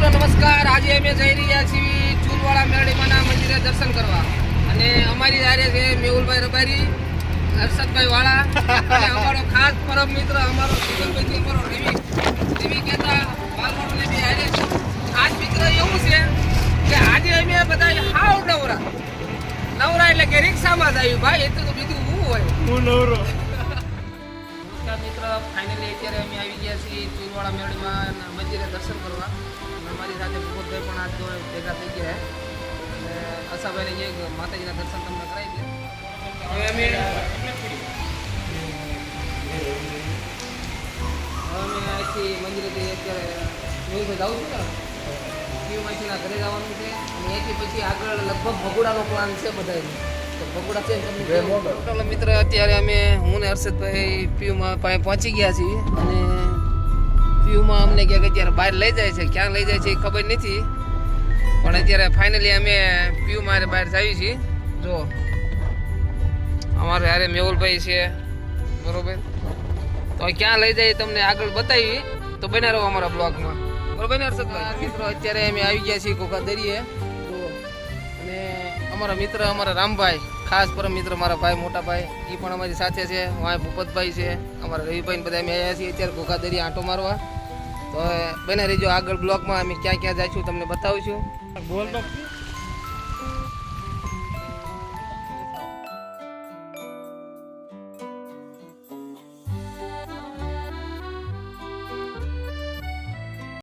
મિત્રો નમસ્કાર. આજે અમે જઈ રહ્યા છીએ ચૂલવાળા મેરડીમાના મંદિરે દર્શન કરવા અને અમારી સાથે છે મેહુલભાઈ રબારી, હર્ષદભાઈ વાળા અને અમારો ખાસ પરમ મિત્ર અમારો સુગલભાઈ, અમારો રવિ કહેતા વાલવાડોને બી હારે છે. આજ મિત્ર એવું છે કે આજે અમે બધા હાવ નવરા એટલે કે રિક્ષામાં જ આવ્યું ભાઈ, એટલું તો બીજું શું હોય. હું નવરો. નમસ્કાર મિત્ર, ફાઇનલી અત્યારે અમે આવી ગયા છીએ ચૂલવાળા મેરડીમાં મંદિરે દર્શન કરવા. અમારી સાથે ભૂપતભાઈ પણ આજ ભેગા થઈ ગયા અને આશાભાઈને જે માતાજીના દર્શન તમને કરાવી દે. હવે અમે અહીંથી મંદિરેથી અત્યારે મેહુલભાઈ જાઉં છું ને પીયુમાંથી ઘરે જવાનું છે અને અહીંથી પછી આગળ લગભગ ભગોડાનો પ્લાન છે બધાને. તો ભગોડા છે તમને મિત્ર અત્યારે અમે હું ને હર્ષદભાઈ પીયુમાં પાસે પહોંચી ગયા છીએ અને પીયુમાં અમને ક્યાંક અત્યારે બહાર લઈ જાય છે, ક્યાં લઈ જાય છે એ ખબર નથી, પણ અત્યારે ફાઇનલી અમે પીયુમાં બહાર જઈએ છીએ. જો અમારે યારે મેહુલભાઈ છે બરોબર, તો ક્યાં લઈ જાય તમને આગળ બતાવી, તો બના રહો અમારા બ્લોગમાં બરોબર ને હર્ષદભાઈ. મિત્રો અત્યારે અમે આવી ગયા છીએ કોકા દરિયે અને અમારા મિત્ર અમારા રામભાઈ, ખાસ પરમ મિત્ર મારા ભાઈ, મોટા ભાઈ, એ પણ અમારી સાથે છે. વાય ભૂપતભાઈ છે, અમારા રવિભાઈ બધા અમે આવ્યા છીએ અત્યારે ઘોઘા દરિયા આંટો મારવા. તો હવે બને રહીજો આગળ બ્લોગમાં, અમે ક્યાં ક્યાં જઈશું તમને બતાવીશું.